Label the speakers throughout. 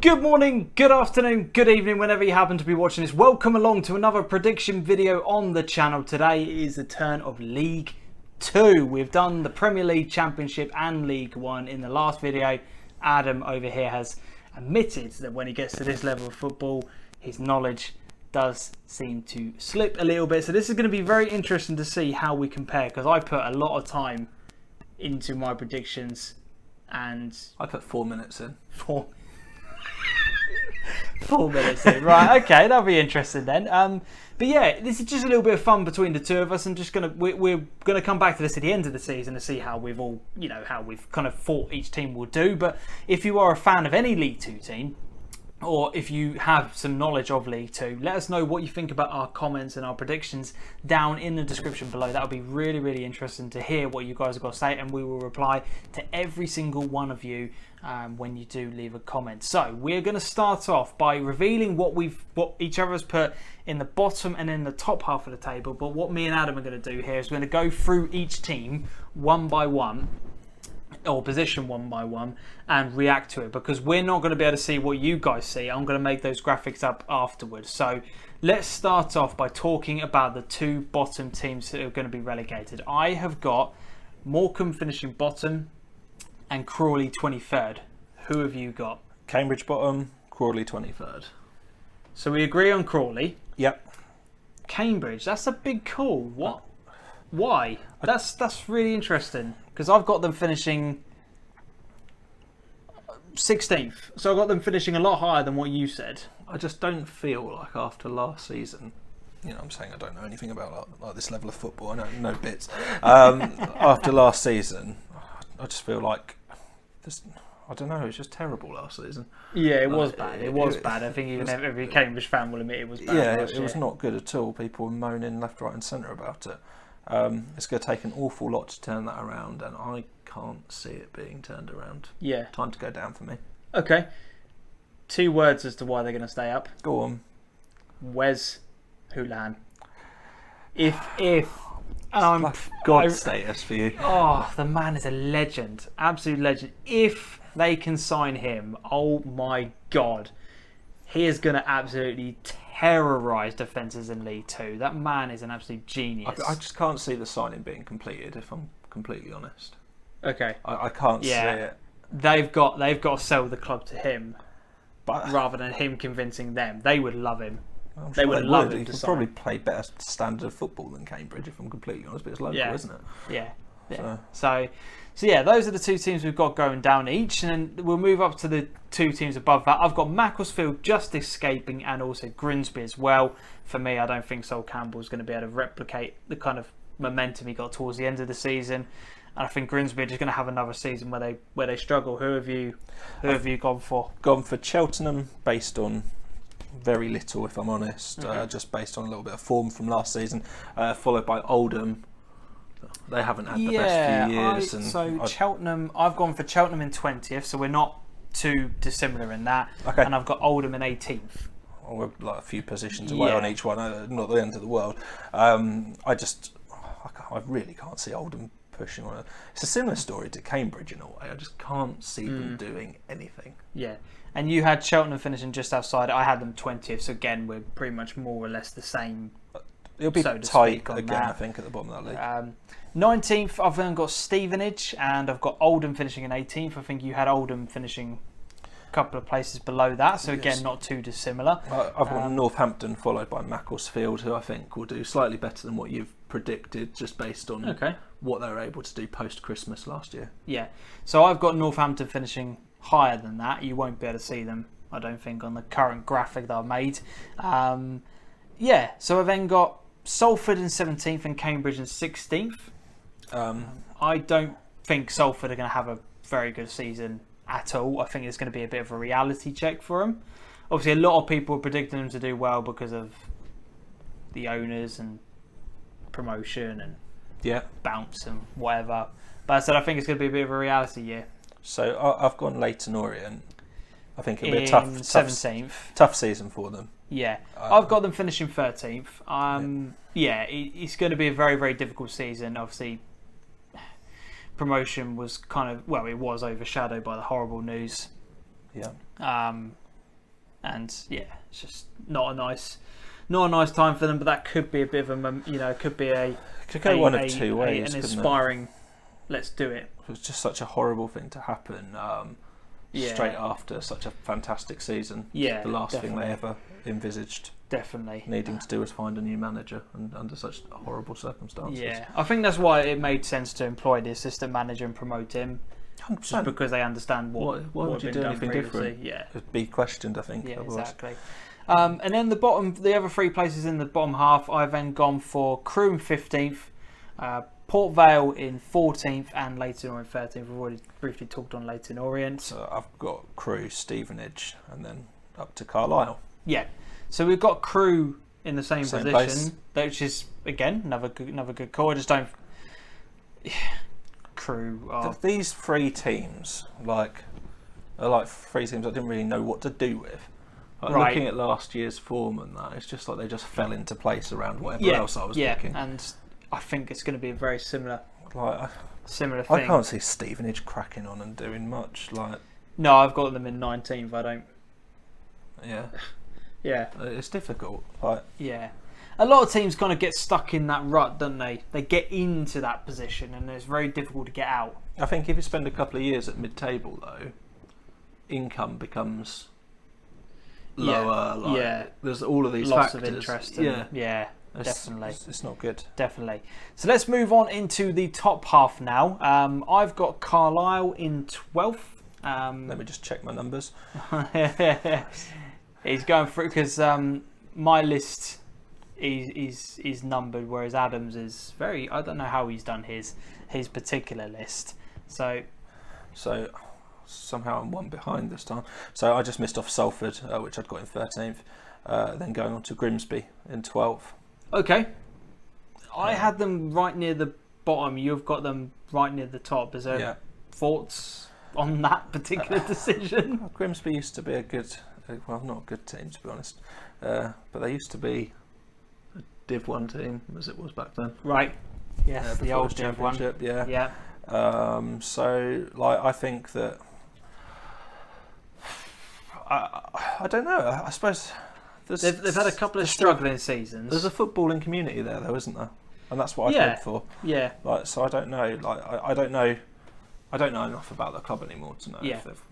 Speaker 1: Good morning, good afternoon, good evening, whenever you happen to be watching this. Welcome along to another prediction video on the channel. Today is the turn of League 2. We've done the Premier League, Championship and League 1 in the last video. Adam over here has admitted that when he gets to this level of football, his knowledge does seem to slip a little bit. So this is going to be very interesting to see how we compare, because I put a lot of time into my predictions and
Speaker 2: I put 4 minutes in.
Speaker 1: 4 minutes in, right? Okay, that'll be interesting then. But yeah, this is just a little bit of fun between the two of us. I'm just we're gonna come back to this at the end of the season to see how we've all, how we've kind of thought each team will do. But if you are a fan of any League 2 team, or if you have some knowledge of League 2, let us know what you think about our comments and our predictions down in the description below. That would be really, really interesting to hear what you guys have got to say, and we will reply to every single one of you when you do leave a comment. So we're going to start off by revealing what each other has put in the bottom and in the top half of the table. But what me and Adam are going to do here is we're going to go through each team one by one, or position one by one, and react to it, because we're not going to be able to see what you guys see. I'm going to make those graphics up afterwards. So let's start off by talking about the two bottom teams that are going to be relegated. I have got Morecambe finishing bottom and Crawley 23rd. Who have you got?
Speaker 2: Cambridge bottom, Crawley 23rd.
Speaker 1: So we agree on Crawley.
Speaker 2: Yep.
Speaker 1: Cambridge, that's a big call. What? Why? That's really interesting, because I've got them finishing 16th. So I've got them finishing a lot higher than what you said.
Speaker 2: I just don't feel like after last season, I'm saying I don't know anything about like this level of football. I know no bits. After last season, I just feel like I don't know. It was just terrible last season.
Speaker 1: Yeah, it was bad. It was bad. I think even every Cambridge fan will admit it was bad.
Speaker 2: Yeah, it was not good at all. People were moaning left, right, and centre about it. It's going to take an awful lot to turn that around, and I can't see it being turned around.
Speaker 1: Yeah.
Speaker 2: Time to go down for me.
Speaker 1: Okay. 2 words as to why they're going to stay up.
Speaker 2: Go on.
Speaker 1: Wes Houlihan. And I'm
Speaker 2: like God status for you.
Speaker 1: Oh, the man is a legend. Absolute legend. If they can sign him, oh my God. He is going to absolutely terrorise defences in League 2. That man is an absolute genius.
Speaker 2: I just can't see the signing being completed, if I'm completely honest.
Speaker 1: Okay.
Speaker 2: I can't see it.
Speaker 1: They've got to sell the club to him, but rather than him convincing them. They would love him.
Speaker 2: They would love him. He could probably play better standard of football than Cambridge, if I'm completely honest, but it's local, isn't it?
Speaker 1: Yeah. So yeah, those are the 2 teams we've got going down each, and then we'll move up to the 2 teams above that. I've got Macclesfield just escaping, and also Grimsby as well. For me, I don't think Sol Campbell's going to be able to replicate the kind of momentum he got towards the end of the season, and I think Grimsby are just going to have another season where they struggle. Who have you gone for?
Speaker 2: Gone for Cheltenham, based on very little, if I'm honest, just based on a little bit of form from last season, followed by Oldham. They haven't had the best few years.
Speaker 1: Cheltenham, I've gone for Cheltenham in 20th, so we're not too dissimilar in that. Okay. And I've got Oldham in 18th.
Speaker 2: Well, we're like a few positions away on each one, not the end of the world. I really can't see Oldham pushing on it. It's a similar story to Cambridge in a way. I just can't see them doing anything. Yeah.
Speaker 1: And you had Cheltenham finishing just outside. I had them 20th, so again, we're pretty much more or less the same.
Speaker 2: It'll be tight again, I think, at the bottom of that league.
Speaker 1: 19th, I've then got Stevenage, and I've got Oldham finishing in 18th. I think you had Oldham finishing a couple of places below that, so again, not too dissimilar.
Speaker 2: I've got Northampton followed by Macclesfield, who I think will do slightly better than what you've predicted, just based on what they were able to do post-Christmas last year. Yeah,
Speaker 1: so I've got Northampton finishing higher than that. You won't be able to see them, I don't think, on the current graphic that I've made. So I've then got Salford in 17th and Cambridge in 16th. I don't think Salford are going to have a very good season at all. I think it's going to be a bit of a reality check for them. Obviously, a lot of people are predicting them to do well because of the owners and promotion and bounce and whatever. But I said I think it's going to be a bit of a reality year.
Speaker 2: So I've gone Leyton Orient. I think it'll be a tough season for them.
Speaker 1: Yeah, I've got them finishing 13th. It's going to be a very, very difficult season. Obviously, promotion was it was overshadowed by the horrible news.
Speaker 2: Yeah.
Speaker 1: and yeah, it's just not a nice time for them. But that could be a bit of a, it could be
Speaker 2: It could go one of two ways.
Speaker 1: An inspiring, let's do it.
Speaker 2: It was just such a horrible thing to happen straight after such a fantastic season.
Speaker 1: Yeah,
Speaker 2: the last
Speaker 1: definitely.
Speaker 2: thing they ever envisaged.
Speaker 1: Definitely.
Speaker 2: Needing to do was find a new manager, and under such horrible circumstances.
Speaker 1: Yeah, I think that's why it made sense to employ the assistant manager and promote him.
Speaker 2: 100%.
Speaker 1: Just because they understand
Speaker 2: why would you do anything different?
Speaker 1: Yeah,
Speaker 2: it'd be questioned, I think.
Speaker 1: Yeah,
Speaker 2: otherwise.
Speaker 1: exactly. And then the other three places in the bottom half, I've then gone for Crewe in 15th, Port Vale in 14th, and Leyton Orient 13th. We've already briefly talked on Leyton Orient.
Speaker 2: So I've got Crewe, Stevenage, and then up to Carlisle.
Speaker 1: Yeah. So we've got Crewe in the same position,
Speaker 2: place.
Speaker 1: which is again another good call. I just don't. Crewe are...
Speaker 2: These three teams, are like three teams I didn't really know what to do with.
Speaker 1: Right.
Speaker 2: Looking at last year's form and that, it's just like they just fell into place around whatever else I was thinking.
Speaker 1: Yeah, and I think it's going to be a very similar thing.
Speaker 2: I can't see Stevenage cracking on and doing much.
Speaker 1: No, I've got them in 19th. I don't.
Speaker 2: Yeah.
Speaker 1: Yeah.
Speaker 2: It's difficult.
Speaker 1: Yeah. A lot of teams kind of get stuck in that rut, don't they? They get into that position and it's very difficult to get out.
Speaker 2: I think if you spend a couple of years at mid-table, though, income becomes lower.
Speaker 1: Yeah.
Speaker 2: There's all of these
Speaker 1: Loss
Speaker 2: factors.
Speaker 1: of interest.
Speaker 2: Yeah.
Speaker 1: Definitely.
Speaker 2: It's not good.
Speaker 1: Definitely. So let's move on into the top half now. I've got Carlisle in 12th.
Speaker 2: Let me just check my numbers.
Speaker 1: He's going through because my list is numbered, whereas Adams is very. I don't know how he's done his particular list. So
Speaker 2: somehow I'm one behind this time. So I just missed off Salford, which I'd got in 13th. Then going on to Grimsby in 12th.
Speaker 1: Okay. I had them right near the bottom. You've got them right near the top. Is there thoughts on that particular decision?
Speaker 2: Grimsby used to be not a good team, to be honest. But they used to be a Div 1 team, as it was back then.
Speaker 1: Right. Yes, the old Div 1.
Speaker 2: Yeah.
Speaker 1: Yeah.
Speaker 2: So, I think that... I don't know. I suppose...
Speaker 1: They've had a couple of struggling seasons.
Speaker 2: There's a footballing community there, though, isn't there? And that's what I hope for.
Speaker 1: Yeah.
Speaker 2: So I don't know. I don't know. I don't know enough about the club anymore to know if they've,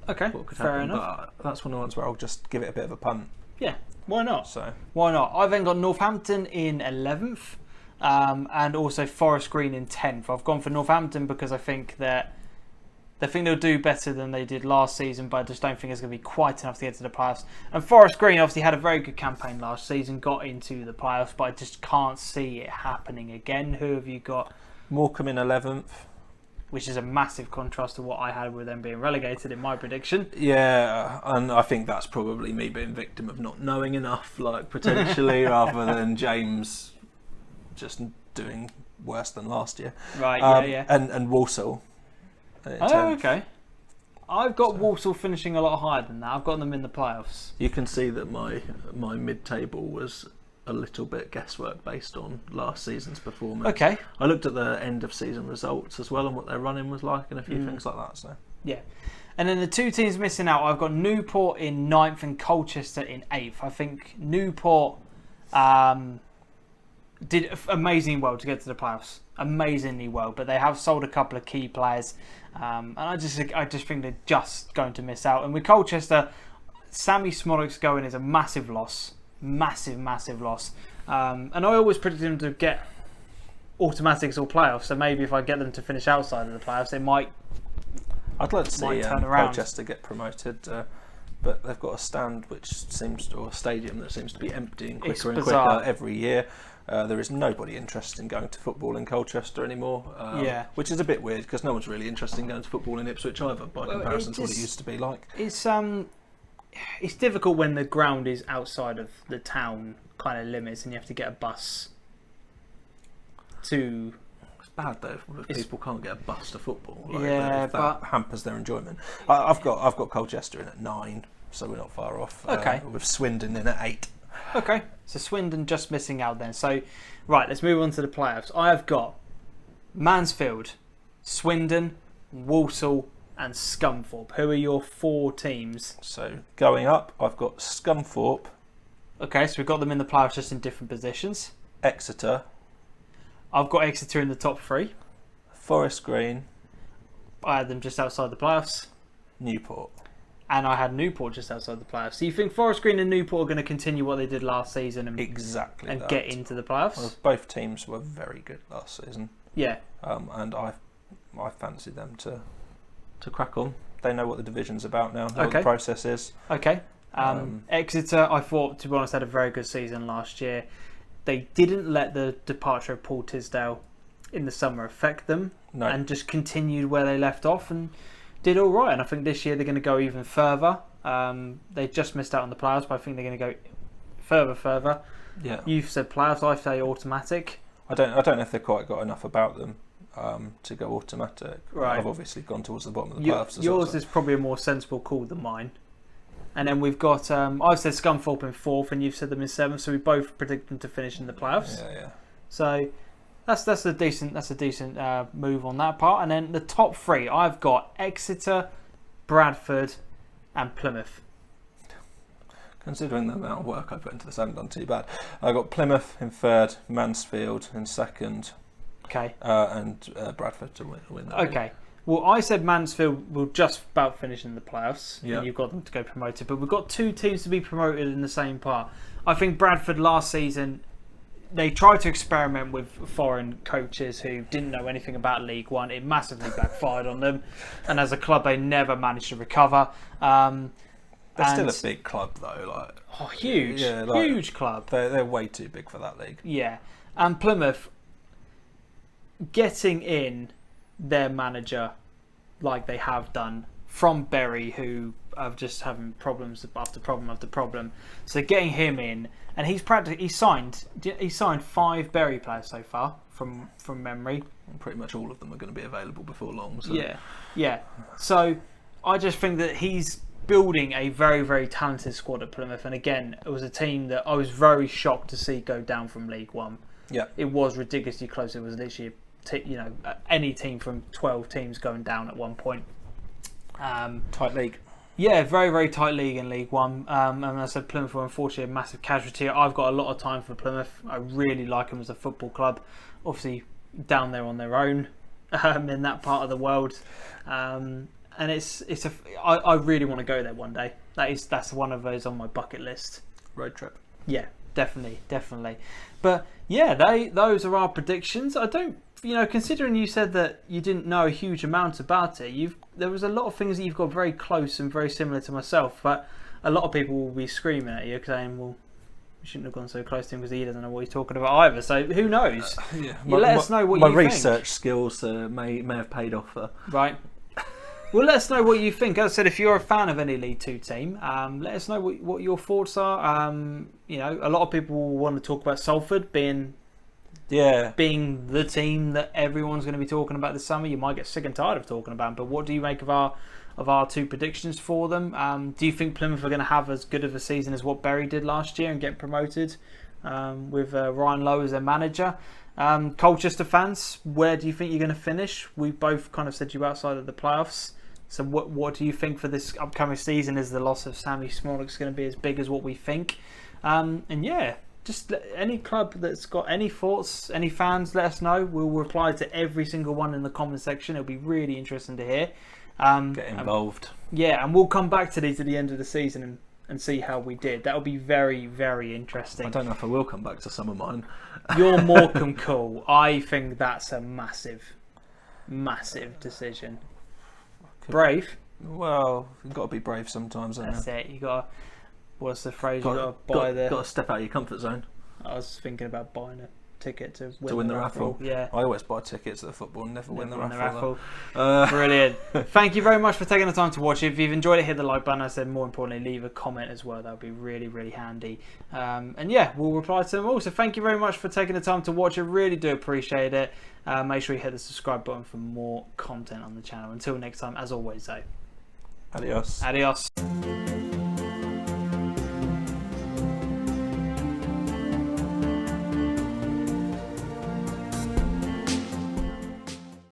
Speaker 1: Okay,
Speaker 2: what could
Speaker 1: fair
Speaker 2: happen.
Speaker 1: enough.
Speaker 2: But that's one of the ones where I'll just give it a bit of a punt.
Speaker 1: Yeah, why not?
Speaker 2: So
Speaker 1: why not? I've then got Northampton in 11th, and also Forest Green in 10th. I've gone for Northampton because I think they'll do better than they did last season, but I just don't think it's going to be quite enough to get to the playoffs. And Forest Green obviously had a very good campaign last season, got into the playoffs, but I just can't see it happening again. Who have you got?
Speaker 2: Morecambe in 11th.
Speaker 1: Which is a massive contrast to what I had with them being relegated in my prediction.
Speaker 2: Yeah, and I think that's probably me being victim of not knowing enough, potentially, rather than James just doing worse than last year.
Speaker 1: Right, yeah.
Speaker 2: And Walsall.
Speaker 1: Oh, okay. I've got Walsall finishing a lot higher than that. I've got them in the playoffs.
Speaker 2: You can see that my mid-table was a little bit guesswork based on last season's performance.
Speaker 1: Okay.
Speaker 2: I looked at the end of season results as well and what their running was like and a few things like that. So
Speaker 1: yeah. And then the two teams missing out, I've got Newport in 9th and Colchester in 8th. I think Newport did amazingly well to get to the playoffs. Amazingly well. But they have sold a couple of key players. And I just think they're just going to miss out. And with Colchester, Sammy Smollick's going is a massive loss. Massive loss. And I always predict them to get automatics or playoffs. So maybe if I get them to finish outside of the playoffs, they might.
Speaker 2: I'd like to see
Speaker 1: turn around.
Speaker 2: Colchester get promoted, but they've got a stand or a stadium that seems to be emptying quicker and quicker every year. There is nobody interested in going to football in Colchester anymore. Which is a bit weird because no one's really interested in going to football in Ipswich either, by comparison to what it used to be like.
Speaker 1: It's difficult when the ground is outside of the town kind of limits and you have to get a bus to...
Speaker 2: It's bad though if people can't get a bus to football.
Speaker 1: But
Speaker 2: that hampers their enjoyment. I've got Colchester in at 9, so we're not far off.
Speaker 1: Okay.
Speaker 2: With Swindon in at 8.
Speaker 1: Okay, so Swindon just missing out then. So, right, let's move on to the playoffs. I have got Mansfield, Swindon, Walsall and Scunthorpe. Who are your 4 teams?
Speaker 2: So going up, I've got Scunthorpe,
Speaker 1: Okay, so we've got them in the playoffs just in different positions.
Speaker 2: Exeter,
Speaker 1: I've got Exeter in the top 3.
Speaker 2: Forest Green,
Speaker 1: I had them just outside the playoffs.
Speaker 2: Newport.
Speaker 1: And I had Newport just outside the playoffs. So you think Forest Green and Newport are going to continue what they did last season and get into the playoffs?
Speaker 2: Well, both teams were very good last season.
Speaker 1: Yeah.
Speaker 2: And I fancy them to crack on. They know what the division's about now, what the process is.
Speaker 1: Okay. Exeter, I thought, to be honest, had a very good season last year. They didn't let the departure of Paul Tisdale in the summer affect them and just continued where they left off and did all right. And I think this year they're going to go even further. They just missed out on the playoffs, but I think they're going to go further. Yeah. You've said playoffs, I say automatic.
Speaker 2: I don't know if they've quite got enough about them to go automatic.
Speaker 1: Right.
Speaker 2: I've obviously gone towards the bottom of the playoffs.
Speaker 1: Yours is probably a more sensible call than mine. And then we've got I've said Scunthorpe in 4th, and you've said them in 7th. So we both predict them to finish in the playoffs.
Speaker 2: Yeah.
Speaker 1: So that's a decent move on that part. And then the top 3, I've got Exeter, Bradford, and Plymouth.
Speaker 2: Considering the amount of work I put into this, I haven't done too bad. I got Plymouth in 3rd, Mansfield in 2nd.
Speaker 1: Okay.
Speaker 2: And Bradford to win that.
Speaker 1: Okay. Well, I said Mansfield will just about finish in the playoffs, and you've got them to go promoted. But we've got 2 teams to be promoted in the same part. I think Bradford last season, they tried to experiment with foreign coaches who didn't know anything about League One. It massively backfired on them, and as a club, they never managed to recover.
Speaker 2: They're still a big club, though.
Speaker 1: Huge, huge club.
Speaker 2: They're way too big for that league.
Speaker 1: Yeah, and Plymouth getting in their manager like they have done from Bury, who are just having problems after problem after problem. So getting him in, and he's signed 5 Bury players so far from memory.
Speaker 2: And pretty much all of them are going to be available before long. So.
Speaker 1: Yeah. So I just think that he's building a very, very talented squad at Plymouth. And again, it was a team that I was very shocked to see go down from League One.
Speaker 2: Yeah,
Speaker 1: it was ridiculously close. It was literally any team from 12 teams going down at one point.
Speaker 2: Tight league.
Speaker 1: Yeah, very, very tight league in League One. And I said Plymouth were unfortunately a massive casualty. I've got a lot of time for Plymouth. I really like them as a football club. Obviously, down there on their own in that part of the world. And I really want to go there one day. That's one of those on my bucket list.
Speaker 2: Road trip.
Speaker 1: Yeah, definitely. But yeah, those are our predictions. I don't, considering you said that you didn't know a huge amount about it, there was a lot of things that you've got very close and very similar to myself. But a lot of people will be screaming at you saying, "Well, you shouldn't have gone so close to him because he doesn't know what he's talking about either." So who knows? Let us know what you think.
Speaker 2: My research skills may have paid off there.
Speaker 1: Right. Well, let us know what you think. As I said, if you're a fan of any League Two team, let us know what your thoughts are. A lot of people will want to talk about Salford being the team that everyone's going to be talking about this summer. You might get sick and tired of talking about them, but what do you make of our 2 predictions for them? Do you think Plymouth are going to have as good of a season as what Bury did last year and get promoted with Ryan Lowe as their manager? Colchester fans, where do you think you're going to finish? We both kind of said you outside of the playoffs. So what do you think for this upcoming season? Is the loss of Sammy Smolik going to be as big as what we think? Just any club that's got any thoughts, any fans, let us know. We'll reply to every single one in the comment section. It'll be really interesting to hear.
Speaker 2: Get involved.
Speaker 1: And we'll come back to these at the end of the season and see how we did. That'll be very, very interesting.
Speaker 2: I don't know if I will come back to some of mine.
Speaker 1: You're Morecambe cool. I think that's a massive decision. Brave.
Speaker 2: Well, you've got to be brave sometimes, haven't you?
Speaker 1: That's it. You got to, what's the phrase?
Speaker 2: Got to step out of your comfort zone.
Speaker 1: I was thinking about buying a ticket to
Speaker 2: win the raffle.
Speaker 1: Yeah.
Speaker 2: I always buy tickets at the football and never win the raffle.
Speaker 1: Brilliant. Thank you very much for taking the time to watch it. If you've enjoyed it, hit the like button. I said more importantly, leave a comment as well. That would be really, really handy. We'll reply to them all. So thank you very much for taking the time to watch. I really do appreciate it. Make sure you hit the subscribe button for more content on the channel. Until next time, as always though.
Speaker 2: Adios.
Speaker 1: Adios.